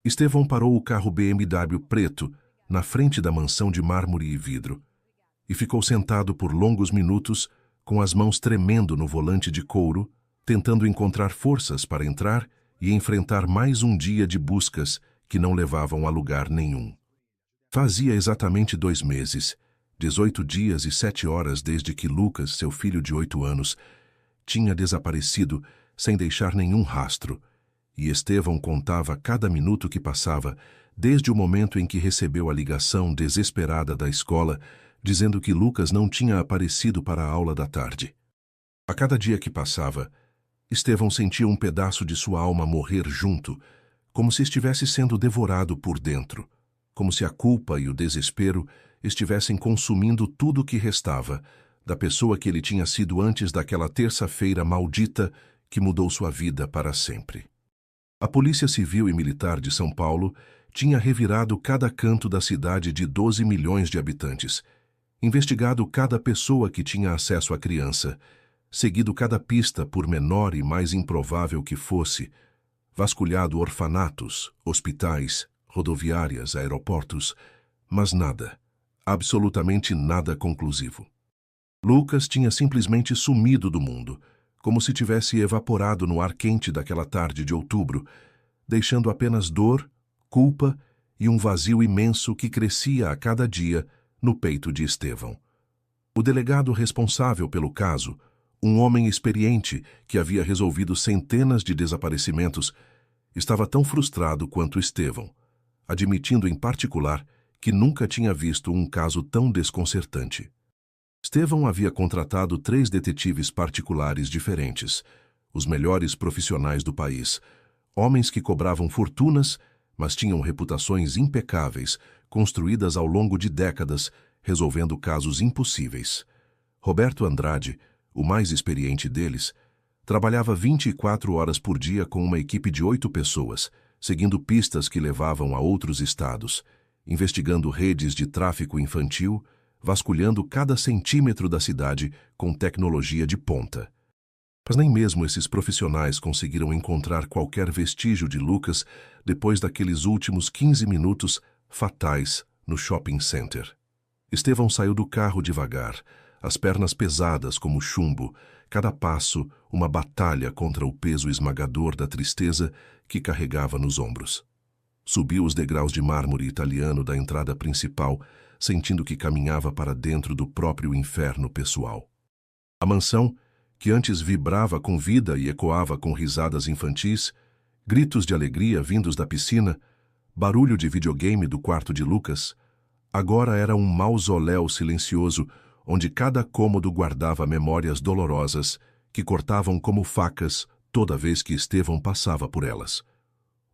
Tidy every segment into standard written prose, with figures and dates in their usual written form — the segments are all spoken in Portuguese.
Estevão parou o carro BMW preto na frente da mansão de mármore e vidro e ficou sentado por longos minutos com as mãos tremendo no volante de couro, tentando encontrar forças para entrar e enfrentar mais um dia de buscas que não levavam a lugar nenhum. Fazia exatamente 2 meses, 18 dias e 7 horas desde que Lucas, seu filho de 8 anos, tinha desaparecido sem deixar nenhum rastro, e Estevão contava cada minuto que passava, desde o momento em que recebeu a ligação desesperada da escola, dizendo que Lucas não tinha aparecido para a aula da tarde. A cada dia que passava, Estevão sentia um pedaço de sua alma morrer junto, como se estivesse sendo devorado por dentro, como se a culpa e o desespero estivessem consumindo tudo o que restava da pessoa que ele tinha sido antes daquela terça-feira maldita que mudou sua vida para sempre. A Polícia Civil e Militar de São Paulo tinha revirado cada canto da cidade de 12 milhões de habitantes, investigado cada pessoa que tinha acesso à criança, seguido cada pista por menor e mais improvável que fosse, vasculhado orfanatos, hospitais, rodoviárias, aeroportos, mas nada, absolutamente nada conclusivo. Lucas tinha simplesmente sumido do mundo, como se tivesse evaporado no ar quente daquela tarde de outubro, deixando apenas dor, culpa e um vazio imenso que crescia a cada dia no peito de Estevão. O delegado responsável pelo caso, um homem experiente que havia resolvido centenas de desaparecimentos, estava tão frustrado quanto Estevão, admitindo em particular que nunca tinha visto um caso tão desconcertante. Estevão havia contratado 3 detetives particulares diferentes, os melhores profissionais do país, homens que cobravam fortunas, mas tinham reputações impecáveis, construídas ao longo de décadas, resolvendo casos impossíveis. Roberto Andrade, o mais experiente deles, trabalhava 24 horas por dia com uma equipe de 8 pessoas, seguindo pistas que levavam a outros estados, investigando redes de tráfico infantil, vasculhando cada centímetro da cidade com tecnologia de ponta. Mas nem mesmo esses profissionais conseguiram encontrar qualquer vestígio de Lucas depois daqueles últimos 15 minutos fatais no shopping center. Estevão saiu do carro devagar, as pernas pesadas como chumbo, cada passo uma batalha contra o peso esmagador da tristeza que carregava nos ombros. Subiu os degraus de mármore italiano da entrada principal, sentindo que caminhava para dentro do próprio inferno pessoal. A mansão, que antes vibrava com vida e ecoava com risadas infantis, gritos de alegria vindos da piscina, barulho de videogame do quarto de Lucas, agora era um mausoléu silencioso onde cada cômodo guardava memórias dolorosas que cortavam como facas toda vez que Estevão passava por elas.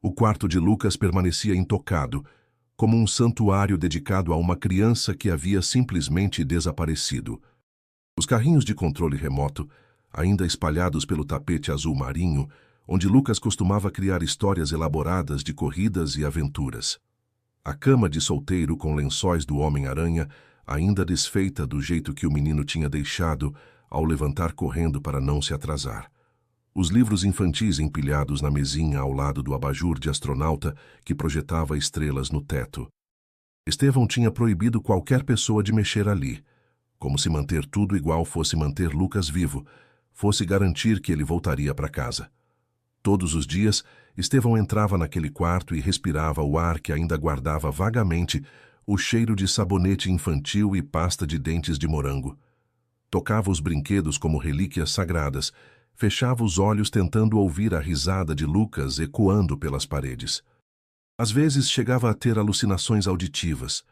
O quarto de Lucas permanecia intocado, como um santuário dedicado a uma criança que havia simplesmente desaparecido. Os carrinhos de controle remoto, ainda espalhados pelo tapete azul marinho, onde Lucas costumava criar histórias elaboradas de corridas e aventuras. A cama de solteiro com lençóis do Homem-Aranha, ainda desfeita do jeito que o menino tinha deixado ao levantar correndo para não se atrasar. Os livros infantis empilhados na mesinha ao lado do abajur de astronauta que projetava estrelas no teto. Estevão tinha proibido qualquer pessoa de mexer ali, como se manter tudo igual fosse manter Lucas vivo, fosse garantir que ele voltaria para casa. Todos os dias, Estevão entrava naquele quarto e respirava o ar que ainda guardava vagamente o cheiro de sabonete infantil e pasta de dentes de morango. Tocava os brinquedos como relíquias sagradas, fechava os olhos tentando ouvir a risada de Lucas ecoando pelas paredes. Às vezes chegava a ter alucinações auditivas,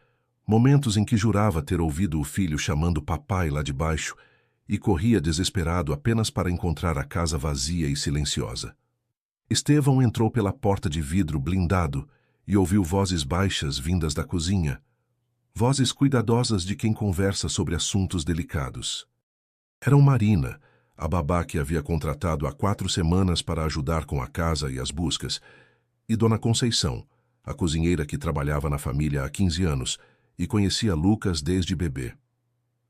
momentos em que jurava ter ouvido o filho chamando papai lá de baixo e corria desesperado apenas para encontrar a casa vazia e silenciosa. Estevão entrou pela porta de vidro blindado e ouviu vozes baixas vindas da cozinha, vozes cuidadosas de quem conversa sobre assuntos delicados. Eram Marina, a babá que havia contratado há 4 semanas para ajudar com a casa e as buscas, e Dona Conceição, a cozinheira que trabalhava na família há 15 anos e conhecia Lucas desde bebê.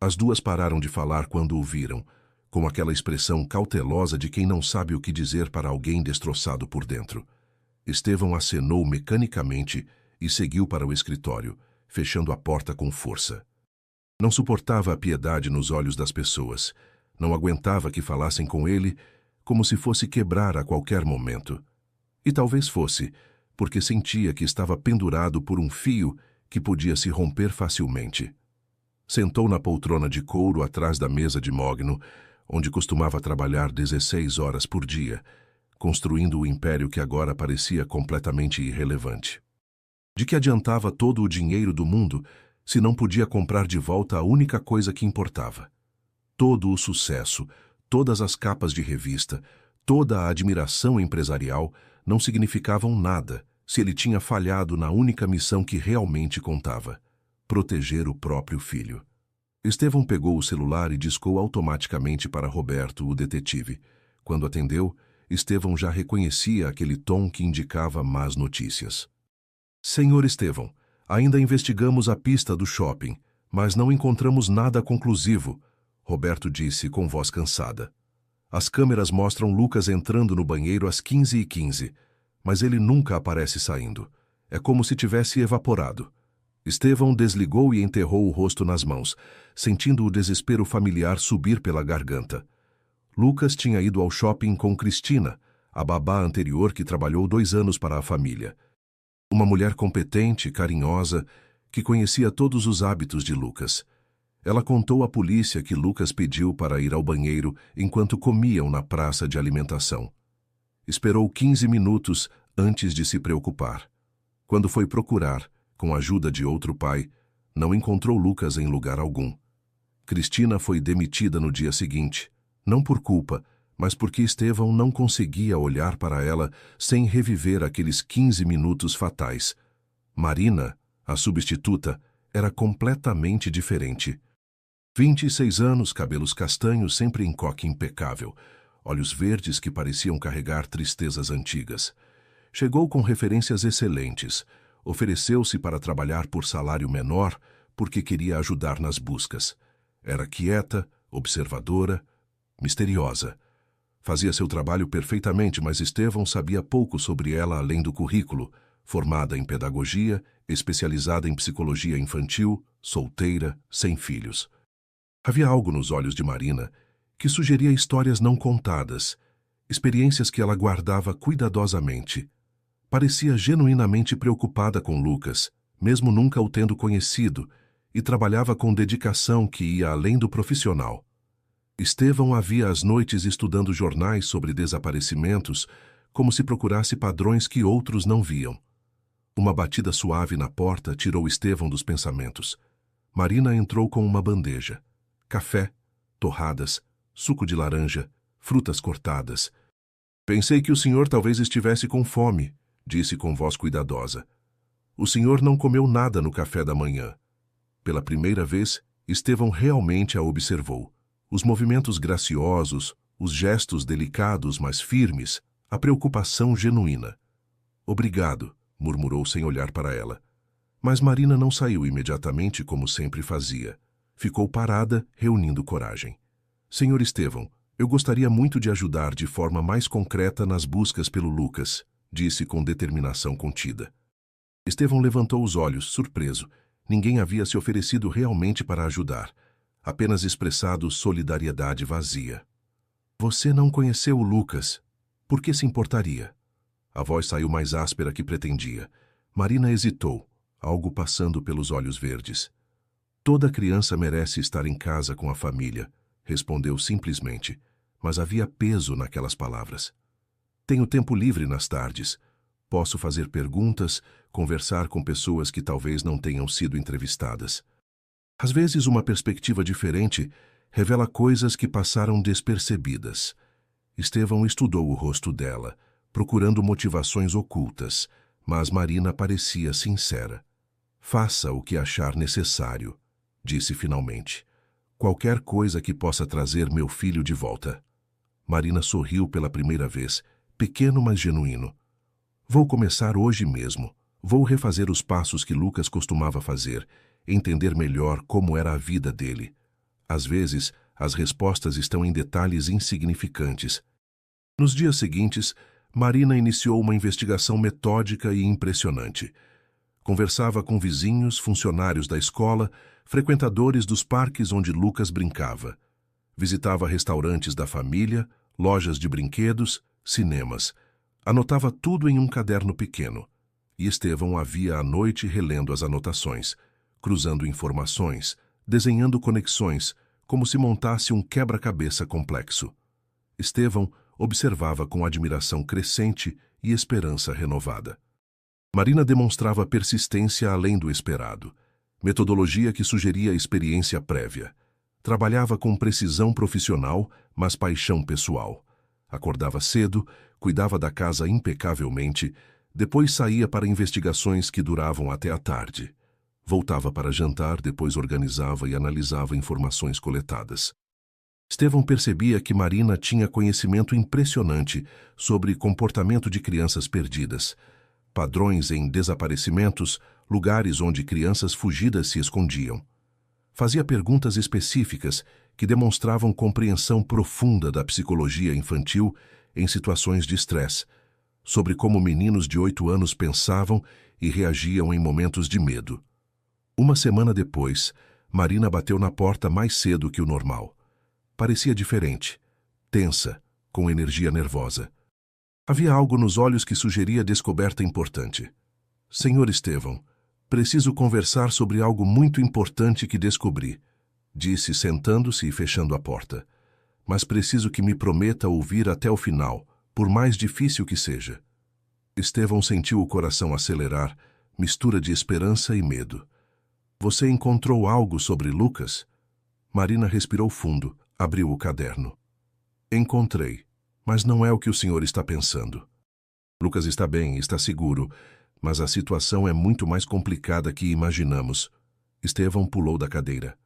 As duas pararam de falar quando o viram, com aquela expressão cautelosa de quem não sabe o que dizer para alguém destroçado por dentro. Estevão acenou mecanicamente e seguiu para o escritório, fechando a porta com força. Não suportava a piedade nos olhos das pessoas. Não aguentava que falassem com ele como se fosse quebrar a qualquer momento. E talvez fosse, porque sentia que estava pendurado por um fio que podia se romper facilmente. Sentou na poltrona de couro atrás da mesa de mogno, onde costumava trabalhar 16 horas por dia, construindo o império que agora parecia completamente irrelevante. De que adiantava todo o dinheiro do mundo se não podia comprar de volta a única coisa que importava? Todo o sucesso, todas as capas de revista, toda a admiração empresarial não significavam nada se ele tinha falhado na única missão que realmente contava: proteger o próprio filho. Estevão pegou o celular e discou automaticamente para Roberto, o detetive. Quando atendeu, Estevão já reconhecia aquele tom que indicava más notícias. Senhor Estevão, ainda investigamos a pista do shopping, mas não encontramos nada conclusivo, Roberto disse com voz cansada. As câmeras mostram Lucas entrando no banheiro às 15h15, mas ele nunca aparece saindo. É como se tivesse evaporado. Estevão desligou e enterrou o rosto nas mãos, sentindo o desespero familiar subir pela garganta. Lucas tinha ido ao shopping com Cristina, a babá anterior que trabalhou 2 anos para a família. Uma mulher competente, carinhosa, que conhecia todos os hábitos de Lucas. Ela contou à polícia que Lucas pediu para ir ao banheiro enquanto comiam na praça de alimentação. Esperou 15 minutos antes de se preocupar. Quando foi procurar, com a ajuda de outro pai, não encontrou Lucas em lugar algum. Cristina foi demitida no dia seguinte, não por culpa, mas porque Estevão não conseguia olhar para ela sem reviver aqueles 15 minutos fatais. Marina, a substituta, era completamente diferente. 26 anos, cabelos castanhos sempre em coque impecável, olhos verdes que pareciam carregar tristezas antigas. Chegou com referências excelentes, ofereceu-se para trabalhar por salário menor porque queria ajudar nas buscas. Era quieta, observadora, misteriosa. Fazia seu trabalho perfeitamente, mas Estevão sabia pouco sobre ela além do currículo, formada em pedagogia, especializada em psicologia infantil, solteira, sem filhos. Havia algo nos olhos de Marina que sugeria histórias não contadas, experiências que ela guardava cuidadosamente. Parecia genuinamente preocupada com Lucas, mesmo nunca o tendo conhecido, e trabalhava com dedicação que ia além do profissional. Estevão havia as noites estudando jornais sobre desaparecimentos, como se procurasse padrões que outros não viam. Uma batida suave na porta tirou Estevão dos pensamentos. Marina entrou com uma bandeja. Café, torradas, suco de laranja, frutas cortadas. Pensei que o senhor talvez estivesse com fome, disse com voz cuidadosa. O senhor não comeu nada no café da manhã. Pela primeira vez, Estevão realmente a observou. Os movimentos graciosos, os gestos delicados, mas firmes, a preocupação genuína. Obrigado, murmurou sem olhar para ela. Mas Marina não saiu imediatamente como sempre fazia. Ficou parada, reunindo coragem. Senhor Estevão, eu gostaria muito de ajudar de forma mais concreta nas buscas pelo Lucas, disse com determinação contida. Estevão levantou os olhos, surpreso. Ninguém havia se oferecido realmente para ajudar, apenas expressado solidariedade vazia. Você não conheceu o Lucas. Por que se importaria? A voz saiu mais áspera que pretendia. Marina hesitou, algo passando pelos olhos verdes. Toda criança merece estar em casa com a família, respondeu simplesmente, mas havia peso naquelas palavras. Tenho tempo livre nas tardes. Posso fazer perguntas, conversar com pessoas que talvez não tenham sido entrevistadas. Às vezes, uma perspectiva diferente revela coisas que passaram despercebidas. Estevão estudou o rosto dela, procurando motivações ocultas, mas Marina parecia sincera. Faça o que achar necessário, disse finalmente. Qualquer coisa que possa trazer meu filho de volta. Marina sorriu pela primeira vez, pequeno mas genuíno. Vou começar hoje mesmo. Vou refazer os passos que Lucas costumava fazer, entender melhor como era a vida dele. Às vezes, as respostas estão em detalhes insignificantes. Nos dias seguintes, Marina iniciou uma investigação metódica e impressionante. Conversava com vizinhos, funcionários da escola, frequentadores dos parques onde Lucas brincava. Visitava restaurantes da família, lojas de brinquedos, cinemas. Anotava tudo em um caderno pequeno. E Estevão a via à noite relendo as anotações, cruzando informações, desenhando conexões, como se montasse um quebra-cabeça complexo. Estevão observava com admiração crescente e esperança renovada. Marina demonstrava persistência além do esperado, metodologia que sugeria experiência prévia. Trabalhava com precisão profissional, mas paixão pessoal. Acordava cedo, cuidava da casa impecavelmente, depois saía para investigações que duravam até a tarde. Voltava para jantar, depois organizava e analisava informações coletadas. Estevão percebia que Marina tinha conhecimento impressionante sobre comportamento de crianças perdidas, padrões em desaparecimentos, lugares onde crianças fugidas se escondiam. Fazia perguntas específicas que demonstravam compreensão profunda da psicologia infantil em situações de estresse, sobre como meninos de 8 anos pensavam e reagiam em momentos de medo. Uma semana depois, Marina bateu na porta mais cedo que o normal. Parecia diferente, tensa, com energia nervosa. Havia algo nos olhos que sugeria descoberta importante. Senhor Estevão, preciso conversar sobre algo muito importante que descobri, disse sentando-se e fechando a porta. Mas preciso que me prometa ouvir até o final, por mais difícil que seja. Estevão sentiu o coração acelerar, mistura de esperança e medo. Você encontrou algo sobre Lucas? Marina respirou fundo, abriu o caderno. Encontrei, mas não é o que o senhor está pensando. Lucas está bem, está seguro, mas a situação é muito mais complicada que imaginamos. Estevão pulou da cadeira.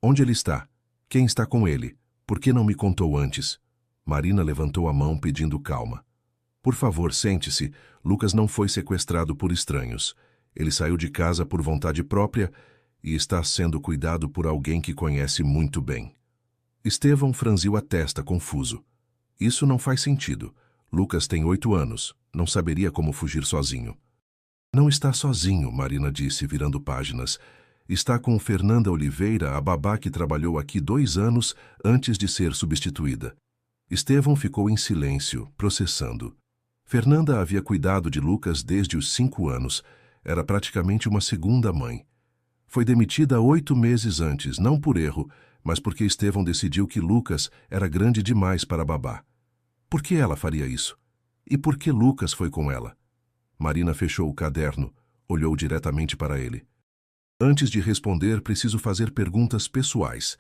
Onde ele está? Quem está com ele? Por que não me contou antes? Marina levantou a mão pedindo calma. Por favor, sente-se. Lucas não foi sequestrado por estranhos. Ele saiu de casa por vontade própria e está sendo cuidado por alguém que conhece muito bem. Estevão franziu a testa, confuso. Isso não faz sentido. Lucas tem 8 anos. Não saberia como fugir sozinho. Não está sozinho, Marina disse, virando páginas. Está com Fernanda Oliveira, a babá que trabalhou aqui 2 anos antes de ser substituída. Estevão ficou em silêncio, processando. Fernanda havia cuidado de Lucas desde os 5 anos. Era praticamente uma segunda mãe. Foi demitida 8 meses antes, não por erro, mas porque Estevão decidiu que Lucas era grande demais para a babá. Por que ela faria isso? E por que Lucas foi com ela? Marina fechou o caderno, olhou diretamente para ele. Antes de responder, preciso fazer perguntas pessoais.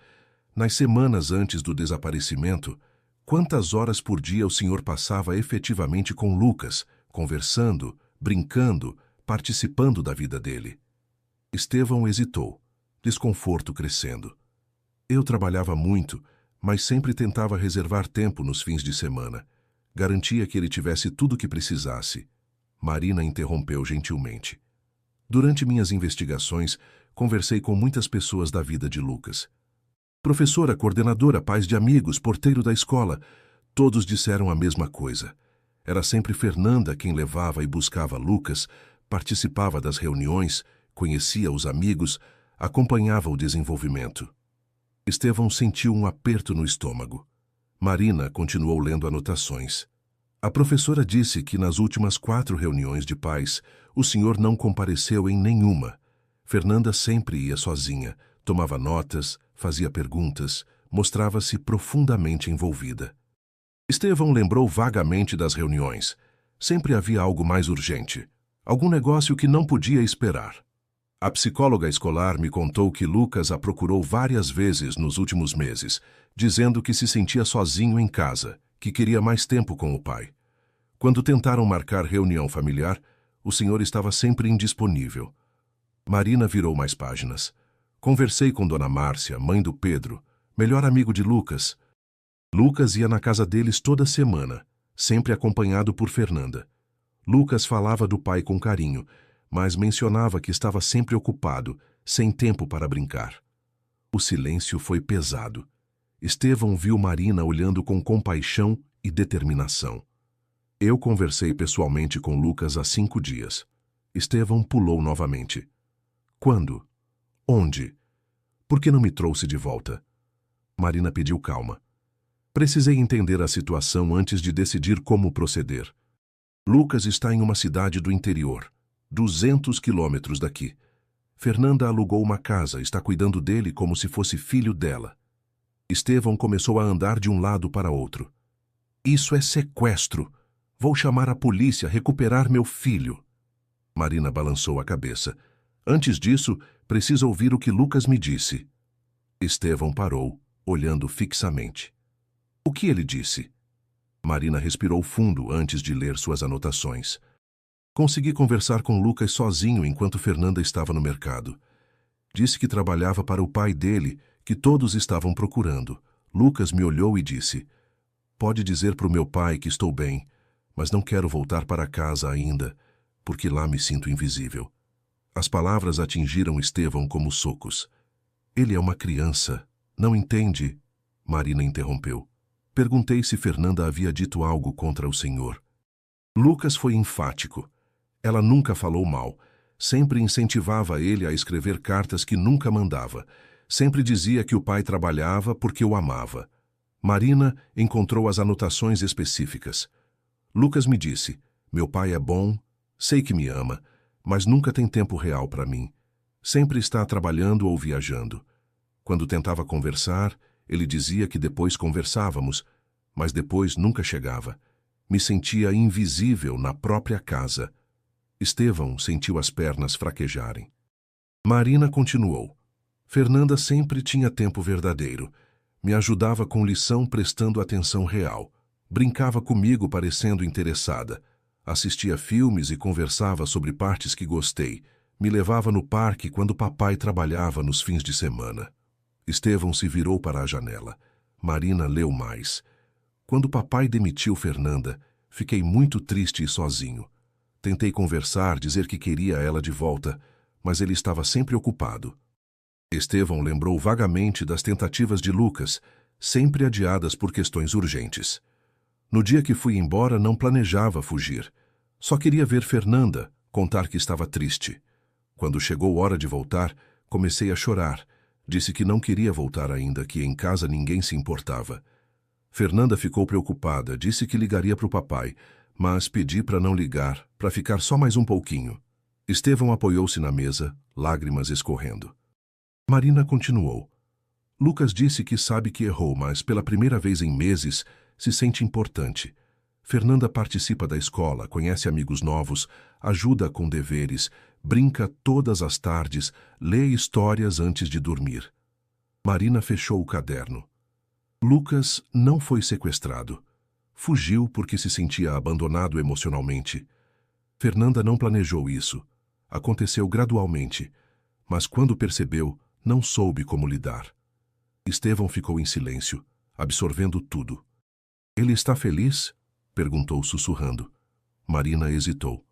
Nas semanas antes do desaparecimento, quantas horas por dia o senhor passava efetivamente com Lucas, conversando, brincando, participando da vida dele? Estevão hesitou, desconforto crescendo. Eu trabalhava muito, mas sempre tentava reservar tempo nos fins de semana. Garantia que ele tivesse tudo o que precisasse. Marina interrompeu gentilmente. Durante minhas investigações, conversei com muitas pessoas da vida de Lucas. Professora, coordenadora, pais de amigos, porteiro da escola, todos disseram a mesma coisa. Era sempre Fernanda quem levava e buscava Lucas, participava das reuniões, conhecia os amigos, acompanhava o desenvolvimento. Estevão sentiu um aperto no estômago. Marina continuou lendo anotações. A professora disse que nas últimas 4 reuniões de pais, o senhor não compareceu em nenhuma. Fernanda sempre ia sozinha, tomava notas, fazia perguntas, mostrava-se profundamente envolvida. Estevão lembrou vagamente das reuniões. Sempre havia algo mais urgente, algum negócio que não podia esperar. A psicóloga escolar me contou que Lucas a procurou várias vezes nos últimos meses, dizendo que se sentia sozinho em casa, que queria mais tempo com o pai. Quando tentaram marcar reunião familiar, o senhor estava sempre indisponível. Marina virou mais páginas. Conversei com Dona Márcia, mãe do Pedro, melhor amigo de Lucas. Lucas ia na casa deles toda semana, sempre acompanhado por Fernanda. Lucas falava do pai com carinho, mas mencionava que estava sempre ocupado, sem tempo para brincar. O silêncio foi pesado. Estevão viu Marina olhando com compaixão e determinação. Eu conversei pessoalmente com Lucas há 5 dias. Estevão pulou novamente. Quando? Onde? Por que não me trouxe de volta? Marina pediu calma. Precisei entender a situação antes de decidir como proceder. Lucas está em uma cidade do interior, 200 quilômetros daqui. Fernanda alugou uma casa, está cuidando dele como se fosse filho dela. Estevão começou a andar de um lado para outro. Isso é sequestro. Vou chamar a polícia, recuperar meu filho. Marina balançou a cabeça. Antes disso, preciso ouvir o que Lucas me disse. Estevão parou, olhando fixamente. O que ele disse? Marina respirou fundo antes de ler suas anotações. Consegui conversar com Lucas sozinho enquanto Fernanda estava no mercado. Disse que trabalhava para o pai dele, que todos estavam procurando. Lucas me olhou e disse: pode dizer para o meu pai que estou bem, mas não quero voltar para casa ainda, porque lá me sinto invisível. As palavras atingiram Estevão como socos. Ele é uma criança, não entende? Marina interrompeu. Perguntei se Fernanda havia dito algo contra o senhor. Lucas foi enfático. Ela nunca falou mal. Sempre incentivava ele a escrever cartas que nunca mandava. Sempre dizia que o pai trabalhava porque o amava. Marina encontrou as anotações específicas. Lucas me disse: meu pai é bom, sei que me ama, mas nunca tem tempo real para mim. Sempre está trabalhando ou viajando. Quando tentava conversar, ele dizia que depois conversávamos, mas depois nunca chegava. Me sentia invisível na própria casa. Estevão sentiu as pernas fraquejarem. Marina continuou. Fernanda sempre tinha tempo verdadeiro. Me ajudava com lição prestando atenção real. Brincava comigo parecendo interessada. Assistia filmes e conversava sobre partes que gostei. Me levava no parque quando papai trabalhava nos fins de semana. Estevão se virou para a janela. Marina leu mais. Quando papai demitiu Fernanda, fiquei muito triste e sozinho. Tentei conversar, dizer que queria ela de volta, mas ele estava sempre ocupado. Estevão lembrou vagamente das tentativas de Lucas, sempre adiadas por questões urgentes. No dia que fui embora, não planejava fugir. Só queria ver Fernanda, contar que estava triste. Quando chegou hora de voltar, comecei a chorar. Disse que não queria voltar ainda, que em casa ninguém se importava. Fernanda ficou preocupada, disse que ligaria para o papai, mas pedi para não ligar, para ficar só mais um pouquinho. Estevão apoiou-se na mesa, lágrimas escorrendo. Marina continuou. Lucas disse que sabe que errou, mas pela primeira vez em meses se sente importante. Fernanda participa da escola, conhece amigos novos, ajuda com deveres, brinca todas as tardes, lê histórias antes de dormir. Marina fechou o caderno. Lucas não foi sequestrado. Fugiu porque se sentia abandonado emocionalmente. Fernanda não planejou isso. Aconteceu gradualmente, mas quando percebeu, não soube como lidar. Estevão ficou em silêncio, absorvendo tudo. Ele está feliz? Perguntou sussurrando. Marina hesitou.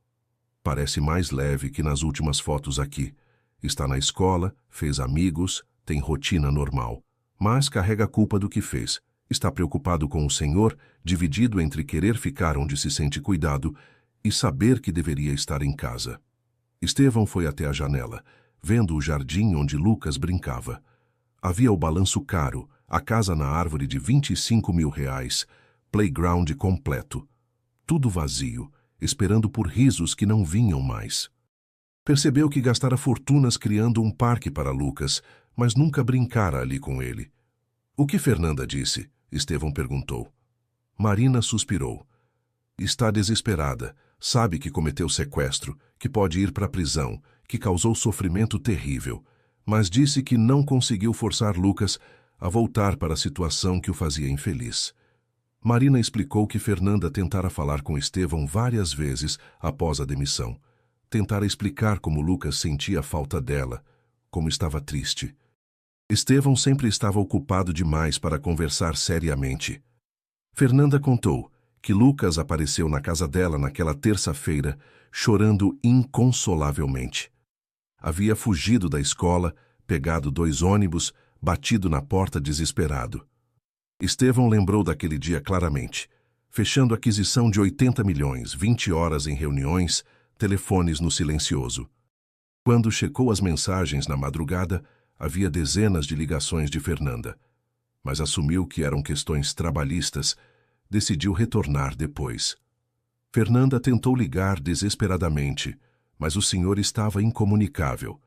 Parece mais leve que nas últimas fotos aqui. Está na escola, fez amigos, tem rotina normal. Mas carrega a culpa do que fez. Está preocupado com o senhor, dividido entre querer ficar onde se sente cuidado e saber que deveria estar em casa. Estevão foi até a janela, vendo o jardim onde Lucas brincava. Havia o balanço caro, a casa na árvore de R$ 25.000, playground completo. Tudo vazio, esperando por risos que não vinham mais. Percebeu que gastara fortunas criando um parque para Lucas, mas nunca brincara ali com ele. O que Fernanda disse? Estevão perguntou. Marina suspirou. Está desesperada. Sabe que cometeu sequestro, que pode ir para a prisão, que causou sofrimento terrível, mas disse que não conseguiu forçar Lucas a voltar para a situação que o fazia infeliz. Marina explicou que Fernanda tentara falar com Estevão várias vezes após a demissão. Tentara explicar como Lucas sentia a falta dela, como estava triste. Estevão sempre estava ocupado demais para conversar seriamente. Fernanda contou que Lucas apareceu na casa dela naquela terça-feira, chorando inconsolavelmente. Havia fugido da escola, pegado 2 ônibus, batido na porta desesperado. Estevão lembrou daquele dia claramente. fechando a aquisição de 80 milhões, 20 horas em reuniões, telefones no silencioso. Quando checou as mensagens na madrugada, havia dezenas de ligações de Fernanda, mas assumiu que eram questões trabalhistas, decidiu retornar depois. Fernanda tentou ligar desesperadamente, mas o senhor estava incomunicável.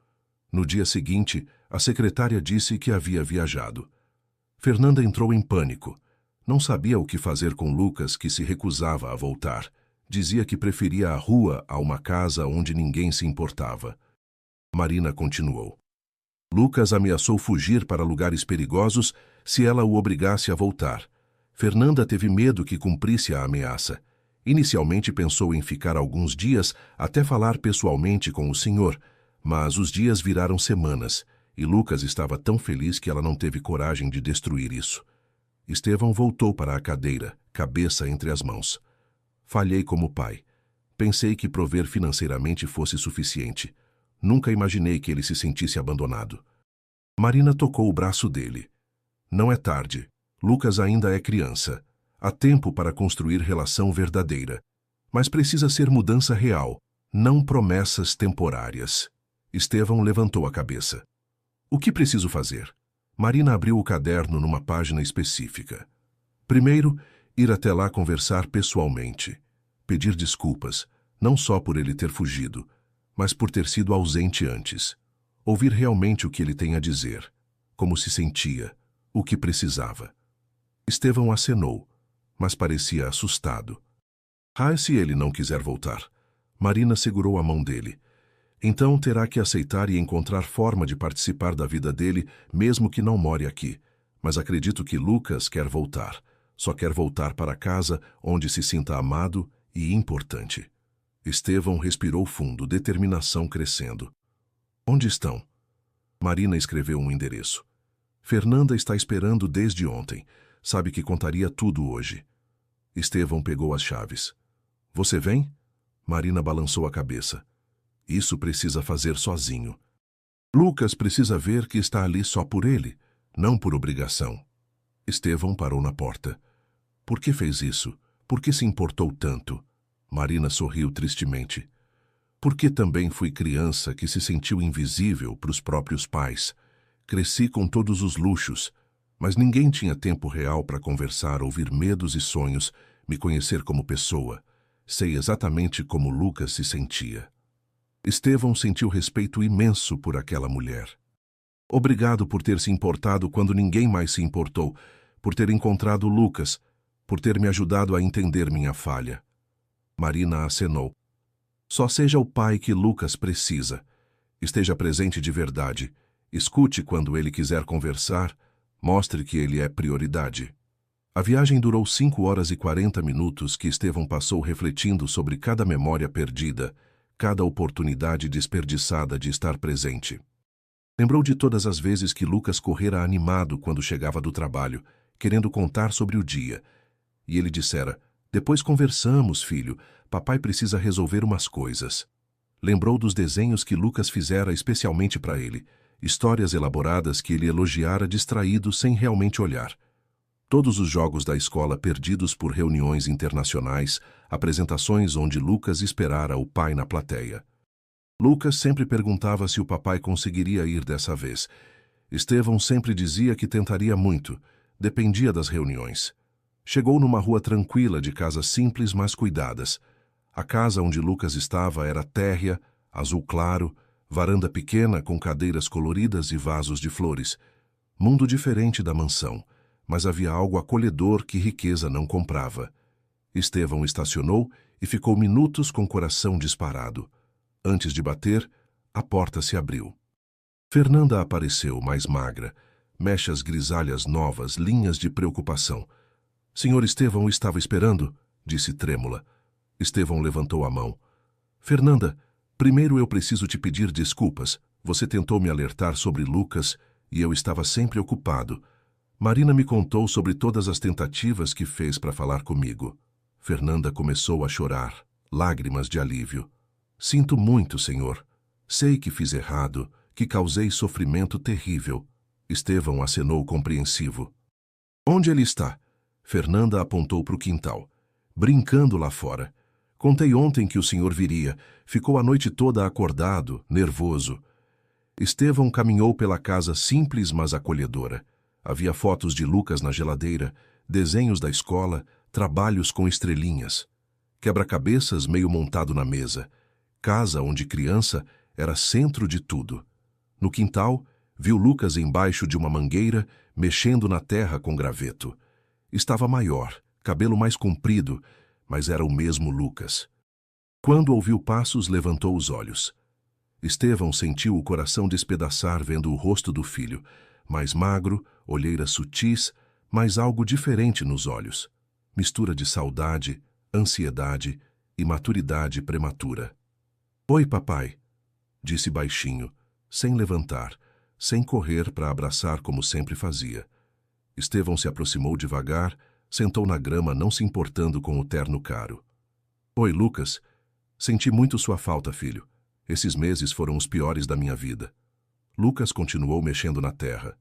No dia seguinte, a secretária disse que havia viajado. Fernanda entrou em pânico. Não sabia o que fazer com Lucas, que se recusava a voltar. Dizia que preferia a rua a uma casa onde ninguém se importava. Marina continuou. Lucas ameaçou fugir para lugares perigosos se ela o obrigasse a voltar. Fernanda teve medo que cumprisse a ameaça. Inicialmente pensou em ficar alguns dias até falar pessoalmente com o senhor, mas os dias viraram semanas, e Lucas estava tão feliz que ela não teve coragem de destruir isso. Estevão voltou para a cadeira, cabeça entre as mãos. Falhei como pai. Pensei que prover financeiramente fosse suficiente. Nunca imaginei que ele se sentisse abandonado. Marina tocou o braço dele. Não é tarde. Lucas ainda é criança. Há tempo para construir relação verdadeira. Mas precisa ser mudança real, não promessas temporárias. Estevão levantou a cabeça. O que preciso fazer? Marina abriu o caderno numa página específica. Primeiro, ir até lá conversar pessoalmente. Pedir desculpas, não só por ele ter fugido, mas por ter sido ausente antes. Ouvir realmente o que ele tem a dizer, como se sentia, o que precisava. Estevão acenou, mas parecia assustado. Se ele não quiser voltar. Marina segurou a mão dele. Então terá que aceitar e encontrar forma de participar da vida dele, mesmo que não more aqui. Mas acredito que Lucas quer voltar. Só quer voltar para casa, onde se sinta amado e importante. Estevão respirou fundo, determinação crescendo. Onde estão? Marina escreveu um endereço. Fernanda está esperando desde ontem. Sabe que contaria tudo hoje. Estevão pegou as chaves. Você vem? Marina balançou a cabeça. Isso precisa fazer sozinho. Lucas precisa ver que está ali só por ele, não por obrigação. Estevão parou na porta. Por que fez isso? Por que se importou tanto? Marina sorriu tristemente. Porque também fui criança que se sentiu invisível para os próprios pais. Cresci com todos os luxos, mas ninguém tinha tempo real para conversar, ouvir medos e sonhos, me conhecer como pessoa. Sei exatamente como Lucas se sentia. Estevão sentiu respeito imenso por aquela mulher. Obrigado por ter se importado quando ninguém mais se importou, por ter encontrado Lucas, por ter me ajudado a entender minha falha. Marina acenou. Só seja o pai que Lucas precisa. Esteja presente de verdade. Escute quando ele quiser conversar. Mostre que ele é prioridade. A viagem durou 5 horas e 40 minutos que Estevão passou refletindo sobre cada memória perdida, cada oportunidade desperdiçada de estar presente. Lembrou de todas as vezes que Lucas correra animado quando chegava do trabalho, querendo contar sobre o dia. E ele dissera, depois conversamos, filho, papai precisa resolver umas coisas. Lembrou dos desenhos que Lucas fizera especialmente para ele, histórias elaboradas que ele elogiara distraído sem realmente olhar. Todos os jogos da escola perdidos por reuniões internacionais, apresentações onde Lucas esperara o pai na plateia. Lucas sempre perguntava se o papai conseguiria ir dessa vez. Estevão sempre dizia que tentaria muito, dependia das reuniões. Chegou numa rua tranquila de casas simples, mas cuidadas. A casa onde Lucas estava era térrea, azul claro, varanda pequena com cadeiras coloridas e vasos de flores. Mundo diferente da mansão. Mas havia algo acolhedor que riqueza não comprava. Estevão estacionou e ficou minutos com o coração disparado. Antes de bater, a porta se abriu. Fernanda apareceu, mais magra, mechas grisalhas novas, linhas de preocupação. Senhor Estevão estava esperando, disse trêmula. Estevão levantou a mão. Fernanda, primeiro eu preciso te pedir desculpas. Você tentou me alertar sobre Lucas e eu estava sempre ocupado. Marina me contou sobre todas as tentativas que fez para falar comigo. Fernanda começou a chorar, lágrimas de alívio. Sinto muito, senhor. Sei que fiz errado, que causei sofrimento terrível. Estevão acenou compreensivo. Onde ele está? Fernanda apontou para o quintal. brincando lá fora. Contei ontem que o senhor viria. Ficou a noite toda acordado, nervoso. Estevão caminhou pela casa simples, mas acolhedora. Havia fotos de Lucas na geladeira, desenhos da escola, trabalhos com estrelinhas. Quebra-cabeças meio montado na mesa. Casa onde criança era centro de tudo. No quintal, viu Lucas embaixo de uma mangueira, mexendo na terra com graveto. Estava maior, cabelo mais comprido, mas era o mesmo Lucas. Quando ouviu passos, levantou os olhos. Estevão sentiu o coração despedaçar vendo o rosto do filho, mais magro, olheiras sutis, mas algo diferente nos olhos. Mistura de saudade, ansiedade e maturidade prematura. "Oi, papai", disse baixinho, sem levantar, sem correr para abraçar como sempre fazia. Estevão se aproximou devagar, sentou na grama não se importando com o terno caro. "Oi, Lucas. Senti muito sua falta, filho. Esses meses foram os piores da minha vida." Lucas continuou mexendo na terra.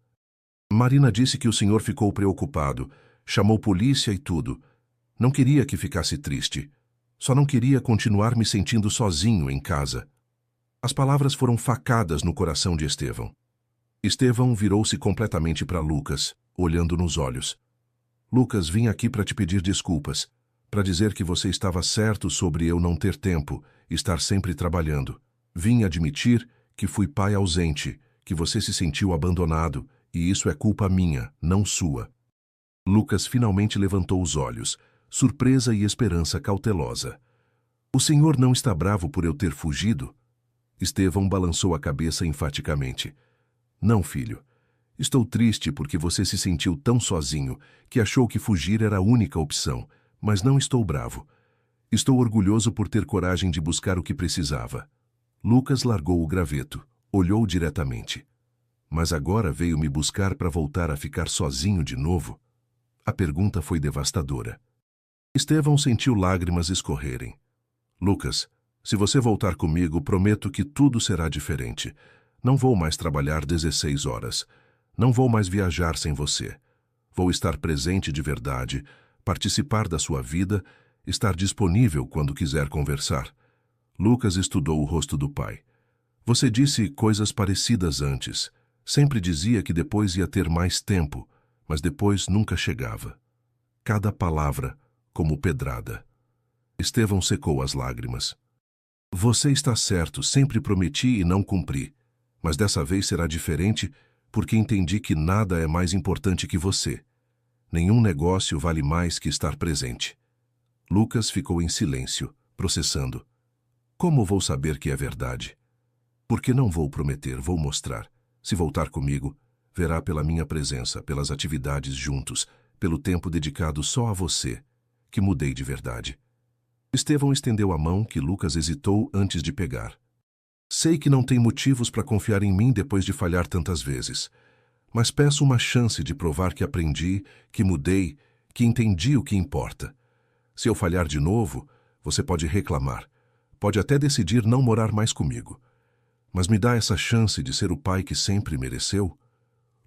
"Marina disse que o senhor ficou preocupado, chamou polícia e tudo. Não queria que ficasse triste. Só não queria continuar me sentindo sozinho em casa." As palavras foram facadas no coração de Estevão. Estevão virou-se completamente para Lucas, olhando nos olhos. "Lucas, vim aqui para te pedir desculpas, para dizer que você estava certo sobre eu não ter tempo, estar sempre trabalhando. Vim admitir que fui pai ausente, que você se sentiu abandonado, e isso é culpa minha, não sua." Lucas finalmente levantou os olhos, surpresa e esperança cautelosa. "O senhor não está bravo por eu ter fugido?" Estevão balançou a cabeça enfaticamente. "Não, filho. Estou triste porque você se sentiu tão sozinho que achou que fugir era a única opção, mas não estou bravo. Estou orgulhoso por ter coragem de buscar o que precisava." Lucas largou o graveto, olhou diretamente. "Mas agora veio me buscar para voltar a ficar sozinho de novo?" A pergunta foi devastadora. Estevão sentiu lágrimas escorrerem. "Lucas, se você voltar comigo, prometo que tudo será diferente. Não vou mais trabalhar 16 horas. Não vou mais viajar sem você. Vou estar presente de verdade, participar da sua vida, estar disponível quando quiser conversar." Lucas estudou o rosto do pai. "Você disse coisas parecidas antes. Sempre dizia que depois ia ter mais tempo, mas depois nunca chegava. Cada palavra, como pedrada." Estevão secou as lágrimas. "Você está certo, sempre prometi e não cumpri. Mas dessa vez será diferente porque entendi que nada é mais importante que você. Nenhum negócio vale mais que estar presente." Lucas ficou em silêncio, processando. "Como vou saber que é verdade? Porque não vou prometer, vou mostrar. Se voltar comigo, verá pela minha presença, pelas atividades juntos, pelo tempo dedicado só a você, que mudei de verdade." Estevão estendeu a mão que Lucas hesitou antes de pegar. "Sei que não tem motivos para confiar em mim depois de falhar tantas vezes, mas peço uma chance de provar que aprendi, que mudei, que entendi o que importa. Se eu falhar de novo, você pode reclamar, pode até decidir não morar mais comigo. Mas me dá essa chance de ser o pai que sempre mereceu?"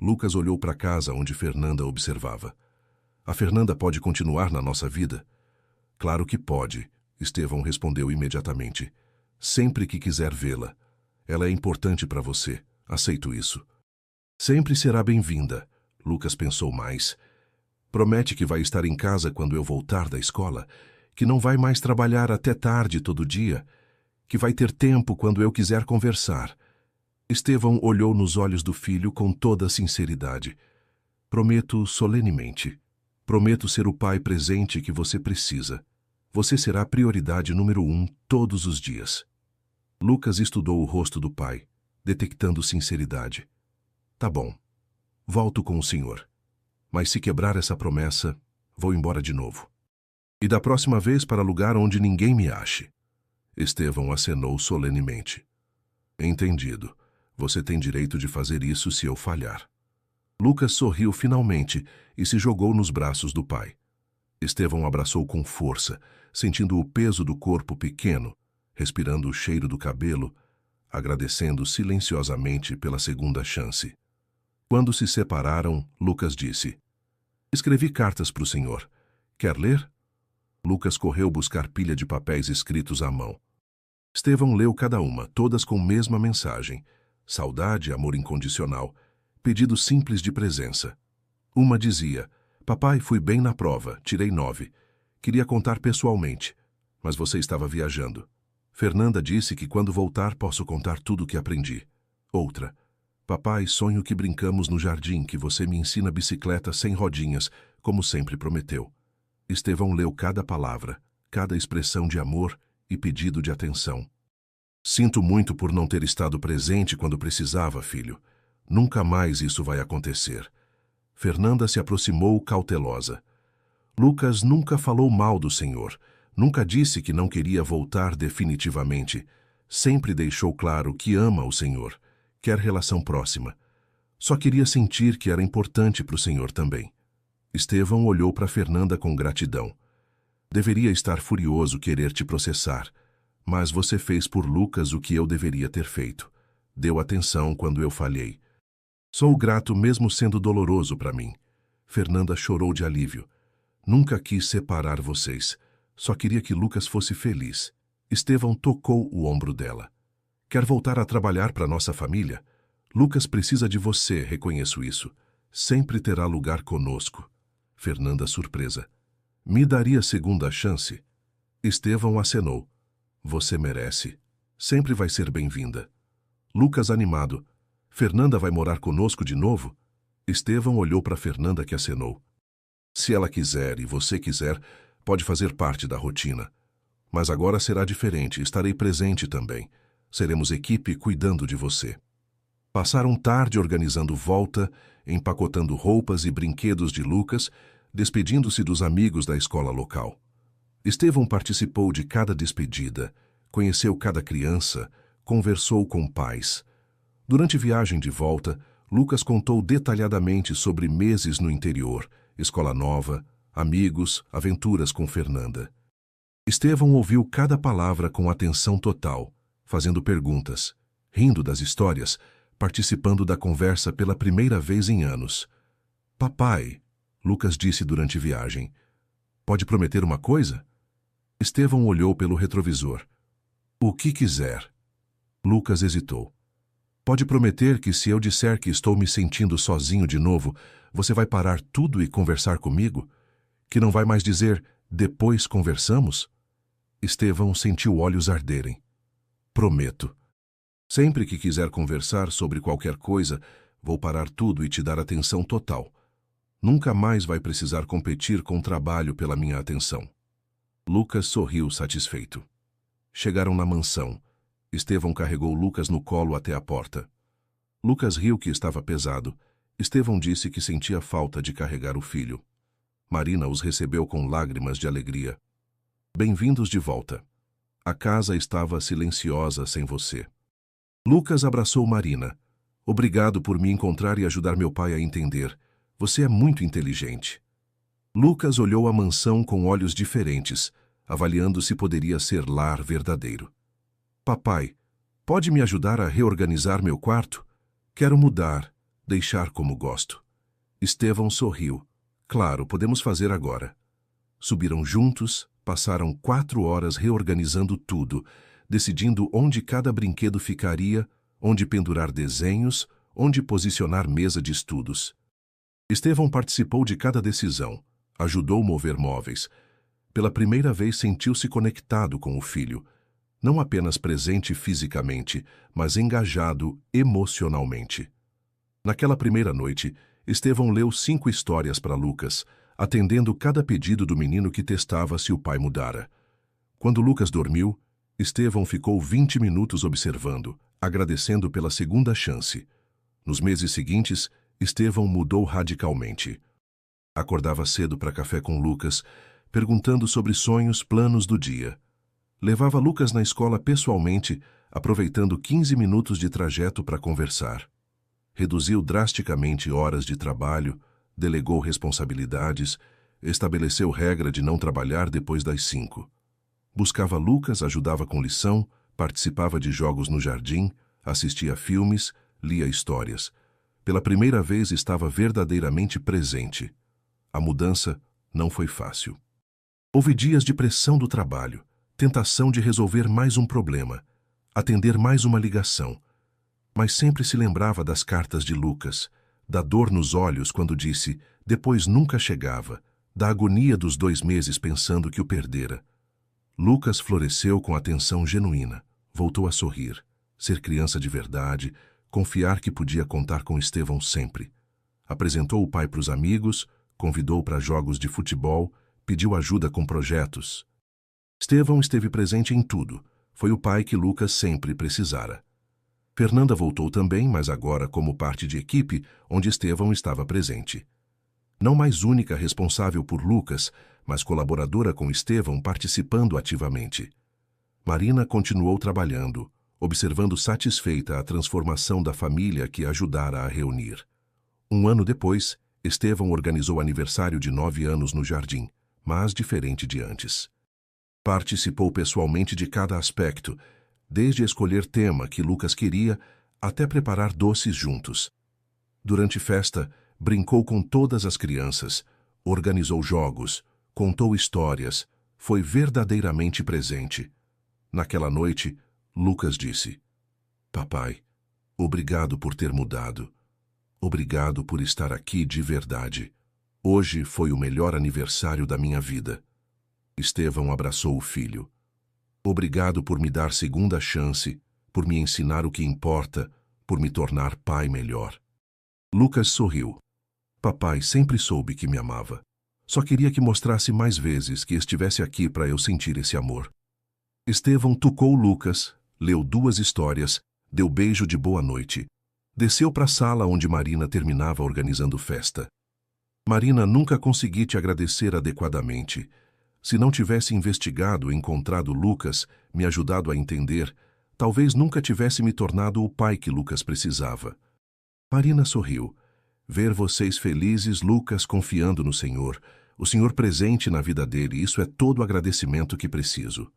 Lucas olhou para a casa onde Fernanda observava. "A Fernanda pode continuar na nossa vida?" "Claro que pode", Estevão respondeu imediatamente. "Sempre que quiser vê-la. Ela é importante para você, aceito isso." "Sempre será bem-vinda", Lucas pensou mais. "Promete que vai estar em casa quando eu voltar da escola, que não vai mais trabalhar até tarde todo dia, que vai ter tempo quando eu quiser conversar." Estevão olhou nos olhos do filho com toda a sinceridade. "Prometo solenemente. Prometo ser o pai presente que você precisa. Você será a prioridade número 1 todos os dias." Lucas estudou o rosto do pai, detectando sinceridade. "Tá bom. Volto com o senhor. Mas se quebrar essa promessa, vou embora de novo. E da próxima vez para lugar onde ninguém me ache." Estevão acenou solenemente. "Entendido. Você tem direito de fazer isso se eu falhar." Lucas sorriu finalmente e se jogou nos braços do pai. Estevão abraçou com força, sentindo o peso do corpo pequeno, respirando o cheiro do cabelo, agradecendo silenciosamente pela segunda chance. Quando se separaram, Lucas disse: "Escrevi cartas para o senhor. Quer ler?" Lucas correu buscar pilha de papéis escritos à mão. Estevão leu cada uma, todas com a mesma mensagem: saudade, amor incondicional, pedido simples de presença. Uma dizia: papai, fui bem na prova, tirei 9. Queria contar pessoalmente, mas você estava viajando. Fernanda disse que quando voltar posso contar tudo o que aprendi. Outra: papai, sonho que brincamos no jardim, que você me ensina bicicleta sem rodinhas, como sempre prometeu. Estevão leu cada palavra, cada expressão de amor e pedido de atenção. Sinto muito por não ter estado presente quando precisava, filho. Nunca mais isso vai acontecer. Fernanda se aproximou cautelosa. Lucas nunca falou mal do Senhor. Nunca disse que não queria voltar definitivamente. Sempre deixou claro que ama o Senhor, quer relação próxima. Só queria sentir que era importante para o Senhor também. Estevão olhou para Fernanda com gratidão. Deveria estar furioso querer te processar, mas você fez por Lucas o que eu deveria ter feito. Deu atenção quando eu falhei. Sou grato mesmo sendo doloroso para mim. Fernanda chorou de alívio. Nunca quis separar vocês. Só queria que Lucas fosse feliz. Estevão tocou o ombro dela. Quer voltar a trabalhar para nossa família? Lucas precisa de você, reconheço isso. Sempre terá lugar conosco. Fernanda surpresa. Me daria segunda chance? Estevão acenou. Você merece. Sempre vai ser bem-vinda. Lucas animado. Fernanda vai morar conosco de novo? Estevão olhou para Fernanda que acenou. Se ela quiser e você quiser, pode fazer parte da rotina. Mas agora será diferente, estarei presente também. Seremos equipe cuidando de você. Passaram tarde organizando volta, empacotando roupas e brinquedos de Lucas, despedindo-se dos amigos da escola local. Estevão participou de cada despedida, conheceu cada criança, conversou com pais. Durante a viagem de volta, Lucas contou detalhadamente sobre meses no interior, escola nova, amigos, aventuras com Fernanda. Estevão ouviu cada palavra com atenção total, fazendo perguntas, rindo das histórias, participando da conversa pela primeira vez em anos. Papai, Lucas disse durante a viagem, pode prometer uma coisa? Estevão olhou pelo retrovisor. O que quiser. Lucas hesitou. Pode prometer que se eu disser que estou me sentindo sozinho de novo, você vai parar tudo e conversar comigo? Que não vai mais dizer, depois conversamos? Estevão sentiu olhos arderem. Prometo. Sempre que quiser conversar sobre qualquer coisa, vou parar tudo e te dar atenção total. Nunca mais vai precisar competir com o trabalho pela minha atenção. Lucas sorriu satisfeito. Chegaram na mansão. Estevão carregou Lucas no colo até a porta. Lucas riu que estava pesado. Estevão disse que sentia falta de carregar o filho. Marina os recebeu com lágrimas de alegria. Bem-vindos de volta. A casa estava silenciosa sem você. Lucas abraçou Marina. Obrigado por me encontrar e ajudar meu pai a entender. Você é muito inteligente. Lucas olhou a mansão com olhos diferentes, avaliando se poderia ser lar verdadeiro. Papai, pode me ajudar a reorganizar meu quarto? Quero mudar, deixar como gosto. Estevão sorriu. Claro, podemos fazer agora. Subiram juntos, passaram 4 horas reorganizando tudo, decidindo onde cada brinquedo ficaria, onde pendurar desenhos, onde posicionar mesa de estudos. Estevão participou de cada decisão, ajudou mover móveis. Pela primeira vez sentiu-se conectado com o filho, não apenas presente fisicamente, mas engajado emocionalmente. Naquela primeira noite, Estevão leu 5 histórias para Lucas, atendendo cada pedido do menino que testava se o pai mudara. Quando Lucas dormiu, Estevão ficou 20 minutos observando, agradecendo pela segunda chance. Nos meses seguintes, Estevão mudou radicalmente. Acordava cedo para café com Lucas, perguntando sobre sonhos, planos do dia. Levava Lucas na escola pessoalmente, aproveitando 15 minutos de trajeto para conversar. Reduziu drasticamente horas de trabalho, delegou responsabilidades, estabeleceu regra de não trabalhar depois das 5. Buscava Lucas, ajudava com lição, participava de jogos no jardim, assistia a filmes, lia histórias. Pela primeira vez estava verdadeiramente presente. A mudança não foi fácil. Houve dias de pressão do trabalho, tentação de resolver mais um problema, atender mais uma ligação, mas sempre se lembrava das cartas de Lucas, da dor nos olhos quando disse, depois nunca chegava, da agonia dos 2 meses pensando que o perdera. Lucas floresceu com atenção genuína, voltou a sorrir, ser criança de verdade, confiar que podia contar com Estevão sempre. Apresentou o pai para os amigos, convidou para jogos de futebol, pediu ajuda com projetos. Estevão esteve presente em tudo, foi o pai que Lucas sempre precisara. Fernanda voltou também, mas agora como parte de equipe, onde Estevão estava presente. Não mais única responsável por Lucas, mas colaboradora com Estevão participando ativamente. Marina continuou trabalhando, observando satisfeita a transformação da família que ajudara a reunir. 1 ano depois, Estevão organizou o aniversário de 9 anos no jardim, mas diferente de antes. Participou pessoalmente de cada aspecto, desde escolher tema que Lucas queria até preparar doces juntos. Durante festa, brincou com todas as crianças, organizou jogos, contou histórias, foi verdadeiramente presente. Naquela noite, Lucas disse: "Papai, obrigado por ter mudado. Obrigado por estar aqui de verdade. Hoje foi o melhor aniversário da minha vida." Estevão abraçou o filho. "Obrigado por me dar segunda chance, por me ensinar o que importa, por me tornar pai melhor." Lucas sorriu. "Papai sempre soube que me amava. Só queria que mostrasse mais vezes que estivesse aqui para eu sentir esse amor." Estevão tucou Lucas, leu 2 histórias, deu beijo de boa noite. Desceu para a sala onde Marina terminava organizando festa. "Marina, nunca consegui te agradecer adequadamente. Se não tivesse investigado e encontrado Lucas, me ajudado a entender, talvez nunca tivesse me tornado o pai que Lucas precisava." Marina sorriu. "Ver vocês felizes, Lucas confiando no Senhor, o Senhor presente na vida dele, isso é todo o agradecimento que preciso."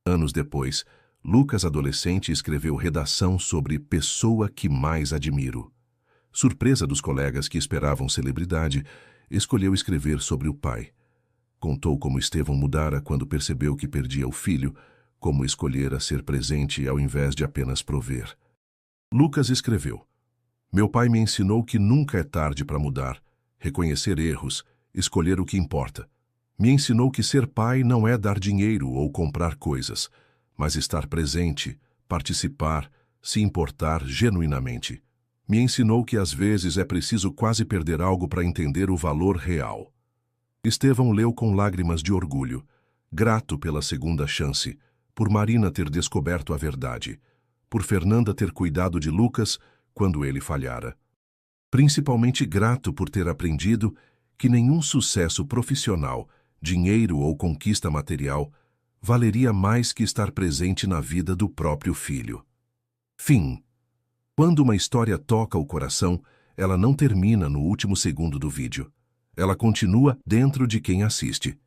Anos depois, Lucas, adolescente, escreveu redação sobre pessoa que mais admiro. Surpresa dos colegas que esperavam celebridade, escolheu escrever sobre o pai. Contou como Estevão mudara quando percebeu que perdia o filho, como escolhera ser presente ao invés de apenas prover. Lucas escreveu: "Meu pai me ensinou que nunca é tarde para mudar, reconhecer erros, escolher o que importa. Me ensinou que ser pai não é dar dinheiro ou comprar coisas, mas estar presente, participar, se importar genuinamente. Me ensinou que às vezes é preciso quase perder algo para entender o valor real." Estevão leu com lágrimas de orgulho, grato pela segunda chance, por Marina ter descoberto a verdade, por Fernanda ter cuidado de Lucas quando ele falhara. Principalmente grato por ter aprendido que nenhum sucesso profissional, dinheiro ou conquista material valeria mais que estar presente na vida do próprio filho. Fim. Quando uma história toca o coração, ela não termina no último segundo do vídeo. Ela continua dentro de quem assiste.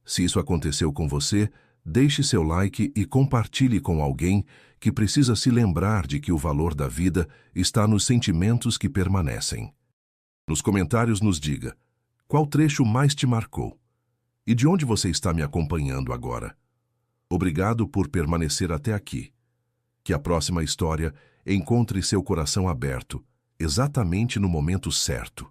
Se isso aconteceu com você, deixe seu like e compartilhe com alguém que precisa se lembrar de que o valor da vida está nos sentimentos que permanecem. Nos comentários nos diga qual trecho mais te marcou e de onde você está me acompanhando agora. Obrigado por permanecer até aqui. Que a próxima história encontre seu coração aberto, exatamente no momento certo.